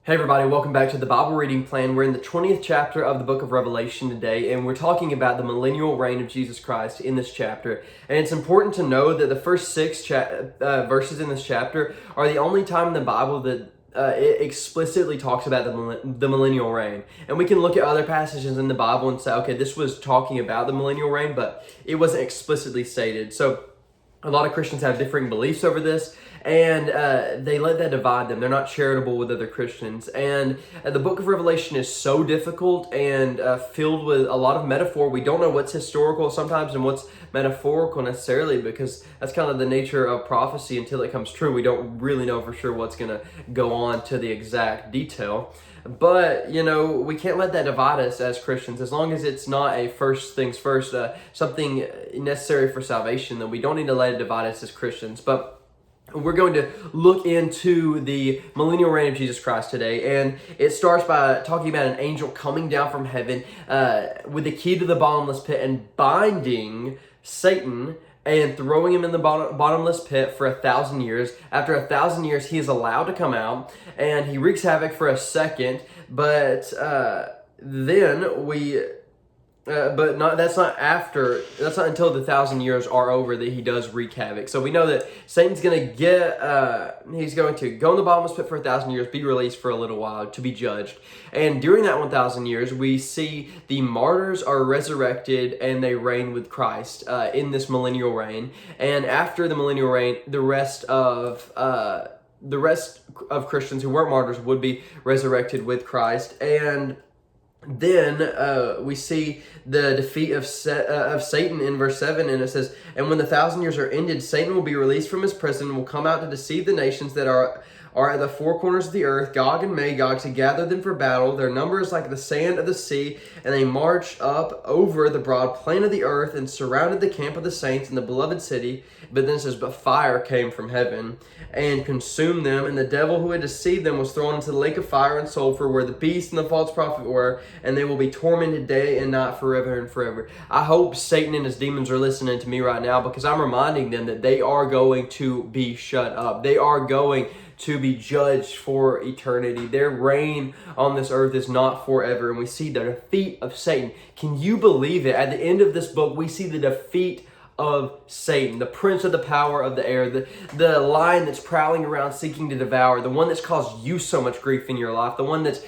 Hey everybody, welcome back to the Bible reading plan. We're in the 20th chapter of the book of Revelation today, and we're talking about the millennial reign of Jesus Christ in this chapter. And it's important to know that the first six verses in this chapter are the only time in the Bible that it explicitly talks about the millennial reign. And we can look at other passages in the Bible and say, okay, this was talking about the millennial reign, but it wasn't explicitly stated. So a lot of Christians have differing beliefs over this, and they let that divide them. They're not charitable with other Christians. And the book of Revelation is so difficult and filled with a lot of metaphor. We don't know what's historical sometimes and what's metaphorical necessarily, because that's kind of the nature of prophecy until it comes true. We don't really know for sure what's going to go on to the exact detail. But, we can't let that divide us as Christians. As long as it's not a first things first, something necessary for salvation, then we don't need to let it divide us as Christians. But we're going to look into the millennial reign of Jesus Christ today, and it starts by talking about an angel coming down from heaven with the key to the bottomless pit and binding Satan and throwing him in the bottomless pit for 1,000 years. After 1,000 years, he is allowed to come out, and he wreaks havoc for a second, but that's not until the 1,000 years are over that he does wreak havoc. So we know that Satan's going to he's going to go in the bottomless pit for 1,000 years, be released for a little while to be judged. And during that 1,000 years, we see the martyrs are resurrected and they reign with Christ in this millennial reign. And after the millennial reign, the rest of Christians who weren't martyrs would be resurrected with Christ. And then we see the defeat of Satan in verse 7, and it says, "And when the 1,000 years are ended, Satan will be released from his prison and will come out to deceive the nations that are at the four corners of the earth, Gog and Magog, to gather them for battle. Their number is like the sand of the sea, and they marched up over the broad plain of the earth and surrounded the camp of the saints in the beloved city." But then it says, "But fire came from heaven and consumed them, and the devil who had deceived them was thrown into the lake of fire and sulfur, where the beast and the false prophet were, and they will be tormented day and night forever and forever." I hope Satan and his demons are listening to me right now, because I'm reminding them that they are going to be shut up. They are going to be judged for eternity. Their reign on this earth is not forever, and we see the defeat of Satan. Can you believe it? At the end of this book, we see the defeat of Satan, the prince of the power of the air, the lion that's prowling around seeking to devour, the one that's caused you so much grief in your life, the one that's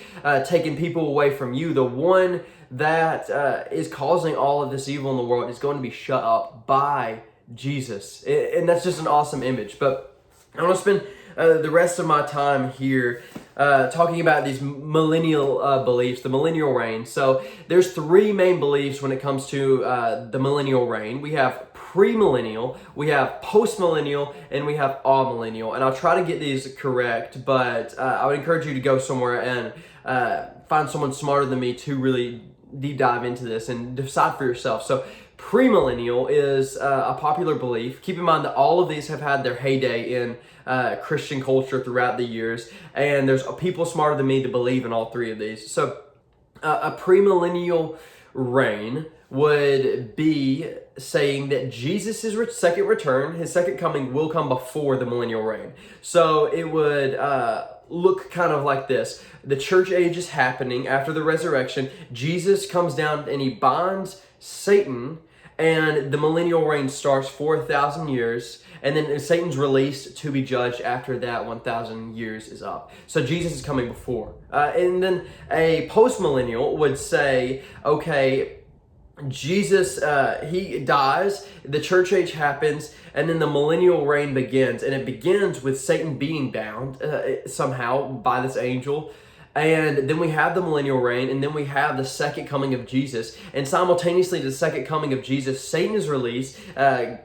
taken people away from you, the one that is causing all of this evil in the world is going to be shut up by Jesus. And that's just an awesome image. But I want to spend the rest of my time here talking about these millennial beliefs, the millennial reign. So there's three main beliefs when it comes to the millennial reign. We have premillennial, we have postmillennial, and we have amillennial. And I'll try to get these correct, but I would encourage you to go somewhere and find someone smarter than me to really deep dive into this and decide for yourself. So premillennial is a popular belief. Keep in mind that all of these have had their heyday in Christian culture throughout the years, and there's people smarter than me to believe in all three of these. So a premillennial reign would be saying that Jesus' second return, his second coming, will come before the millennial reign. So it would look kind of like this. The church age is happening after the resurrection. Jesus comes down and he binds Satan, and the millennial reign starts for 1,000 years, and then Satan's released to be judged after that 1,000 years is up. So Jesus is coming before. And then a post-millennial would say, okay, Jesus, he dies, the church age happens, and then the millennial reign begins. And it begins with Satan being bound somehow by this angel. And then we have the millennial reign, and then we have the second coming of Jesus. And simultaneously to the second coming of Jesus, Satan is released,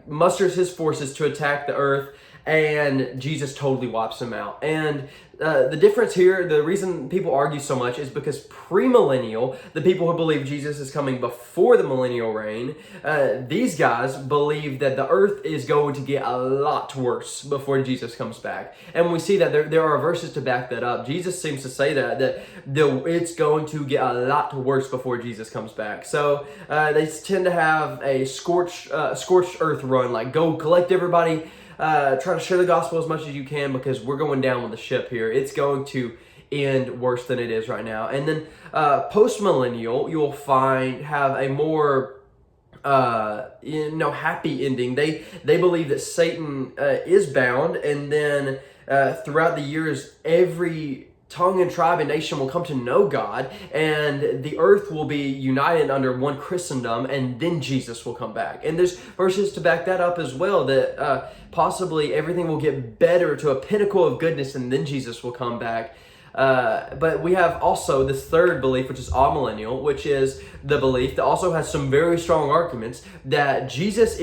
musters his forces to attack the earth, and Jesus totally wipes him out. And the difference here, the reason people argue so much is because premillennial, the people who believe Jesus is coming before the millennial reign, these guys believe that the earth is going to get a lot worse before Jesus comes back. And we see that there are verses to back that up. Jesus seems to say that it's going to get a lot worse before Jesus comes back. So they tend to have a scorched earth run, like go collect everybody, try to share the gospel as much as you can, because we're going down with the ship here. It's going to end worse than it is right now. And then post-millennial, you'll have a more happy ending. They believe that Satan is bound, and then throughout the years, every tongue and tribe and nation will come to know God, and the earth will be united under one Christendom, and then Jesus will come back. And there's verses to back that up as well, that possibly everything will get better to a pinnacle of goodness, and then Jesus will come back. But we have also this third belief, which is amillennial, which is the belief that also has some very strong arguments that Jesus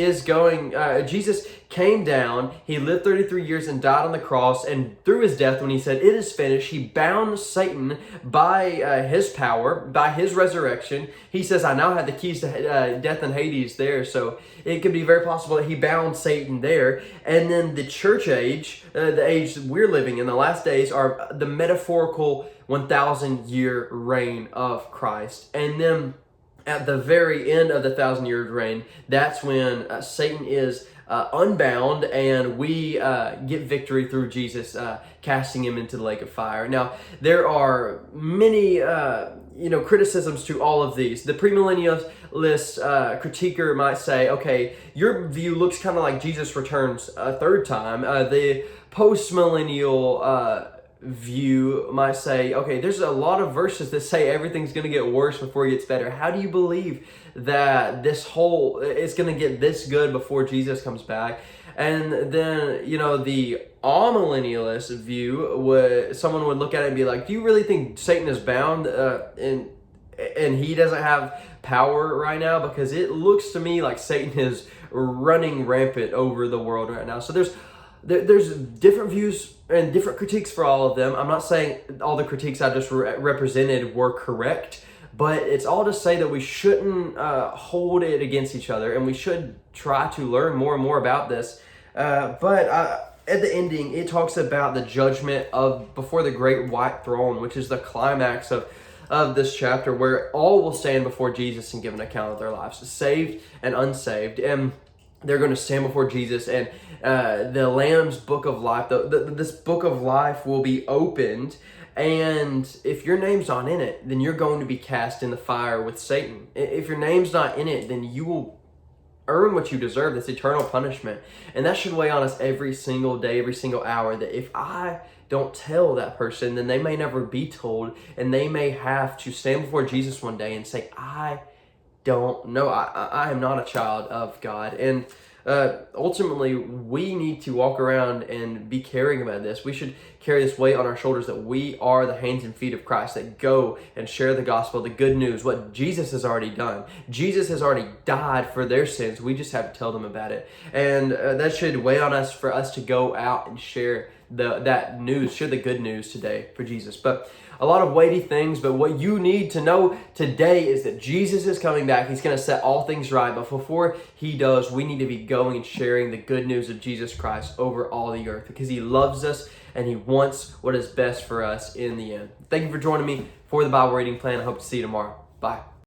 came down, he lived 33 years and died on the cross, and through his death, when he said, "It is finished," he bound Satan by his power, by his resurrection. He says, "I now have the keys to death and Hades" there, so it could be very possible that he bound Satan there. And then the church age, the age that we're living in, the last days, are the metaphorical 1,000-year reign of Christ. And then at the very end of the 1,000-year reign, that's when Satan is unbound, and we get victory through Jesus casting him into the lake of fire. Now, there are many criticisms to all of these. The premillennialist critiquer might say, okay, your view looks kind of like Jesus returns a third time. The post-millennial view might say, okay, there's a lot of verses that say everything's going to get worse before it gets better. How do you believe that it's going to get this good before Jesus comes back? And then, the amillennialist view, someone would look at it and be like, do you really think Satan is bound and he doesn't have power right now? Because it looks to me like Satan is running rampant over the world right now. So there's different views and different critiques for all of them. I'm not saying all the critiques I just represented were correct, but it's all to say that we shouldn't hold it against each other, and we should try to learn more and more about this. But at the ending, it talks about the judgment before the great white throne, which is the climax of this chapter, where all will stand before Jesus and give an account of their lives, saved and unsaved. And they're going to stand before Jesus, and the Lamb's book of life, this book of life will be opened, and if your name's not in it, then you're going to be cast in the fire with Satan. If your name's not in it, then you will earn what you deserve, this eternal punishment. And that should weigh on us every single day, every single hour, that if I don't tell that person, then they may never be told, and they may have to stand before Jesus one day and say, I don't know. I am not a child of God. And ultimately, we need to walk around and be caring about this. We should carry this weight on our shoulders that we are the hands and feet of Christ that go and share the gospel, the good news, what Jesus has already done. Jesus has already died for their sins. We just have to tell them about it. And that should weigh on us for us to go out and share that news, share the good news today for Jesus. But a lot of weighty things, but what you need to know today is that Jesus is coming back. He's going to set all things right, but before he does, we need to be going and sharing the good news of Jesus Christ over all the earth, because he loves us and he wants what is best for us in the end. Thank you for joining me for the Bible reading plan. I hope to see you tomorrow. Bye.